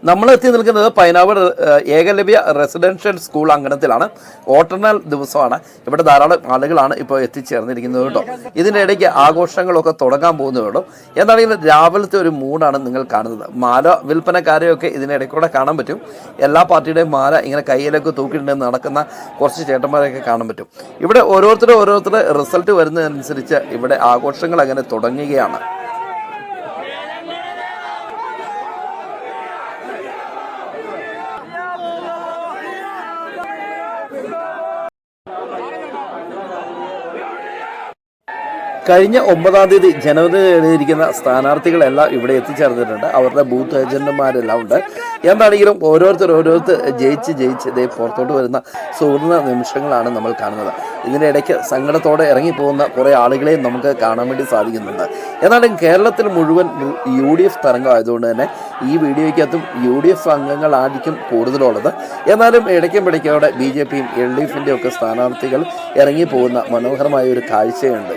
നമ്മൾ എത്തി നിൽക്കുന്നത് പൈനാവ് ഏകലവ്യ റെസിഡൻഷ്യൽ സ്കൂൾ അങ്കണത്തിലാണ്. വോട്ടെണ്ണൽ ദിവസമാണ്. ഇവിടെ ധാരാളം ആളുകളാണ് ഇപ്പോൾ എത്തിച്ചേർന്നിരിക്കുന്നത് കേട്ടോ. ഇതിൻ്റെ ഇടയ്ക്ക് ആഘോഷങ്ങളൊക്കെ തുടങ്ങാൻ പോകുന്നത് കേട്ടോ. എന്താണെങ്കിലും രാവിലത്തെ ഒരു മൂഡാണ് നിങ്ങൾ കാണുന്നത്. മാല വിൽപ്പനക്കാരെയൊക്കെ ഇതിനിടയ്ക്കൂടെ കാണാൻ പറ്റും. എല്ലാ പാർട്ടിയുടെയും മാല ഇങ്ങനെ കയ്യിലൊക്കെ തൂക്കിയിട്ട് നടക്കുന്ന കുറച്ച് ചേട്ടന്മാരെയൊക്കെ കാണാൻ പറ്റും. ഇവിടെ ഓരോരുത്തരുടെ റിസൾട്ട് വരുന്നതനുസരിച്ച് ഇവിടെ ആഘോഷങ്ങൾ അങ്ങനെ തുടങ്ങുകയാണ്. കഴിഞ്ഞ 9-ാം തീയതി ജനവരി എഴുതിയിരിക്കുന്ന സ്ഥാനാർത്ഥികളെല്ലാം ഇവിടെ എത്തിച്ചേർന്നിട്ടുണ്ട്. അവരുടെ ബൂത്ത് ഏജന്റുമാരെല്ലാം ഉണ്ട്. എന്താണെങ്കിലും ഓരോരുത്തർ ജയിച്ച് ഇതേ പുറത്തോട്ട് വരുന്ന സുവർണ നിമിഷങ്ങളാണ് നമ്മൾ കാണുന്നത്. ഇതിൻ്റെ ഇടയ്ക്ക് സങ്കടത്തോടെ ഇറങ്ങിപ്പോകുന്ന കുറേ ആളുകളെയും നമുക്ക് കാണാൻ വേണ്ടി സാധിക്കുന്നുണ്ട്. എന്നാലും കേരളത്തിൽ മുഴുവൻ UDF തരംഗമായതുകൊണ്ട് തന്നെ ഈ വീഡിയോയ്ക്കകത്തും UDF അംഗങ്ങളായിരിക്കും കൂടുതലുള്ളത്. എന്നാലും ഇടയ്ക്കും പിടയ്ക്കോടെ BJPയും LDFിൻ്റെയും ഒക്കെ സ്ഥാനാർത്ഥികൾ ഇറങ്ങിപ്പോകുന്ന മനോഹരമായ ഒരു കാഴ്ചയുണ്ട്.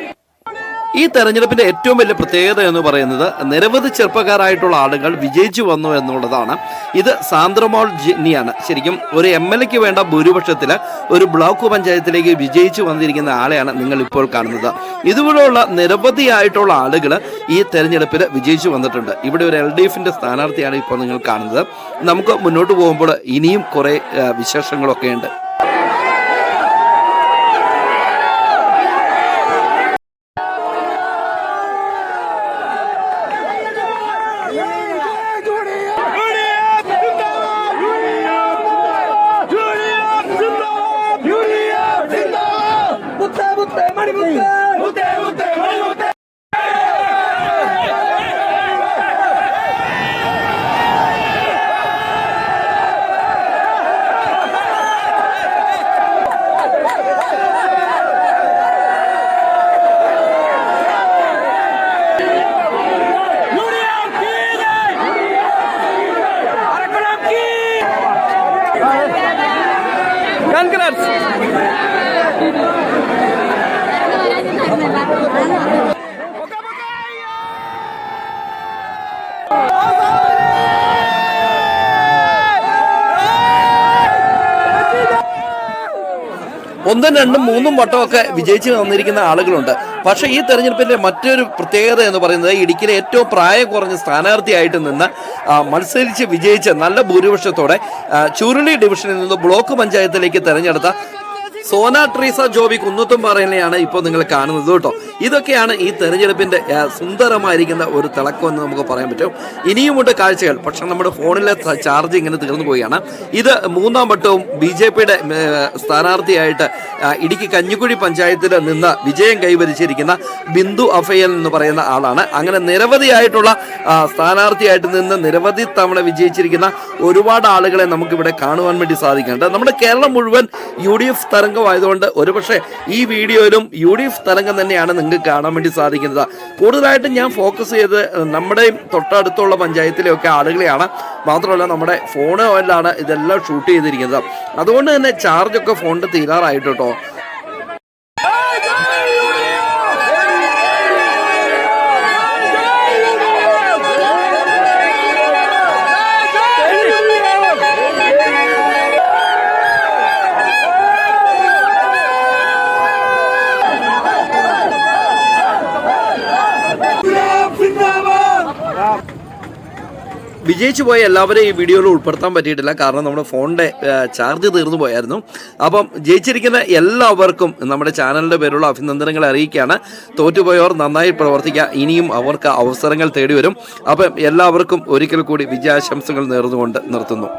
ഈ തെരഞ്ഞെടുപ്പിന്റെ ഏറ്റവും വലിയ പ്രത്യേകത എന്ന് പറയുന്നത് നിരവധി ചെറുപ്പക്കാരായിട്ടുള്ള ആളുകൾ വിജയിച്ചു വന്നു എന്നുള്ളതാണ്. ഇത് സാന്ദ്രമോൾ ജിന്നിയാണ്. ശരിക്കും ഒരു MLAക്ക് വേണ്ട ഭൂരിപക്ഷത്തിൽ ഒരു ബ്ലോക്ക് പഞ്ചായത്തിലേക്ക് വിജയിച്ചു വന്നിരിക്കുന്ന ആളെയാണ് നിങ്ങൾ ഇപ്പോൾ കാണുന്നത്. ഇതുപോലുള്ള നിരവധിയായിട്ടുള്ള ആളുകൾ ഈ തെരഞ്ഞെടുപ്പിൽ വിജയിച്ചു വന്നിട്ടുണ്ട്. ഇവിടെ ഒരു LDFിന്റെ സ്ഥാനാർത്ഥിയാണ് ഇപ്പോൾ നിങ്ങൾ കാണുന്നത്. നമുക്ക് മുന്നോട്ട് പോകുമ്പോൾ ഇനിയും കുറേ വിശേഷങ്ങളൊക്കെ ഉണ്ട്. ഒന്നും രണ്ടും മൂന്നും വട്ടമൊക്കെ വിജയിച്ച് വന്നിരിക്കുന്ന ആളുകളുണ്ട്. പക്ഷേ ഈ തെരഞ്ഞെടുപ്പിന്റെ മറ്റൊരു പ്രത്യേകത എന്ന് പറയുന്നത് ഇടുക്കിയിലെ ഏറ്റവും പ്രായം കുറഞ്ഞ സ്ഥാനാർത്ഥിയായിട്ട് നിന്ന് മത്സരിച്ച് വിജയിച്ച് നല്ല ഭൂരിപക്ഷത്തോടെ ചുരുളി ഡിവിഷനിൽ നിന്ന് ബ്ലോക്ക് പഞ്ചായത്തിലേക്ക് തെരഞ്ഞെടുത്ത സോന ട്രീസ ജോബി കുന്നത്തുംപാറയിലെയാണ് ഇപ്പോൾ നിങ്ങൾ കാണുന്നത് കേട്ടോ. ഇതൊക്കെയാണ് ഈ തെരഞ്ഞെടുപ്പിന്റെ സുന്ദരമായിരിക്കുന്ന ഒരു തിളക്കം എന്ന് നമുക്ക് പറയാൻ പറ്റും. ഇനിയുമുണ്ട് കാഴ്ചകൾ. പക്ഷെ നമ്മുടെ ഫോണിലെ ചാർജ് ഇങ്ങനെ തീർന്നു പോവുകയാണ്. ഇത് 3-ാം വട്ടവും BJPയുടെ സ്ഥാനാർത്ഥിയായിട്ട് ഇടുക്കി കഞ്ഞിക്കുഴി പഞ്ചായത്തിൽ നിന്ന് വിജയം കൈവരിച്ചിരിക്കുന്ന ബിന്ദു അഫയൽ എന്ന് പറയുന്ന ആളാണ്. അങ്ങനെ നിരവധിയായിട്ടുള്ള സ്ഥാനാർത്ഥിയായിട്ട് നിന്ന് നിരവധി തവണ വിജയിച്ചിരിക്കുന്ന ഒരുപാട് ആളുകളെ നമുക്കിവിടെ കാണുവാൻ വേണ്ടി സാധിക്കുന്നുണ്ട്. നമ്മുടെ കേരളം മുഴുവൻ UDF തരംഗമായതുകൊണ്ട് ഒരുപക്ഷെ ഈ വീഡിയോയിലും UDF തരംഗം തന്നെയാണ് നിങ്ങൾക്ക് കാണാൻ വേണ്ടി സാധിക്കുന്നത്. കൂടുതലായിട്ടും ഞാൻ ഫോക്കസ് ചെയ്ത് നമ്മുടെയും തൊട്ടടുത്തുള്ള പഞ്ചായത്തിലെയൊക്കെ ആളുകളെയാണ്. മാത്രമല്ല നമ്മുടെ ഫോണിലാണ് ഇതെല്ലാം ഷൂട്ട് ചെയ്തിരിക്കുന്നത്. അതുകൊണ്ട് തന്നെ ചാർജൊക്കെ ഫോണിൽ തീരാറായിട്ട് കേട്ടോ. വിജയിച്ചു പോയ എല്ലാവരെയും ഈ വീഡിയോയിൽ ഉൾപ്പെടുത്താൻ പറ്റിയിട്ടില്ല. കാരണം നമ്മുടെ ഫോണിൻ്റെ ചാർജ് തീർന്നു പോയായിരുന്നു. അപ്പം ജയിച്ചിരിക്കുന്ന എല്ലാവർക്കും നമ്മുടെ ചാനലിൻ്റെ പേരുള്ള അഭിനന്ദനങ്ങൾ അറിയിക്കുകയാണ്. തോറ്റുപോയവർ നന്നായി പ്രവർത്തിക്കുക. ഇനിയും അവർക്ക് അവസരങ്ങൾ തേടി വരും. അപ്പം എല്ലാവർക്കും ഒരിക്കൽ കൂടി വിജയാശംസകൾ നേർന്നുകൊണ്ട് നിർത്തുന്നു.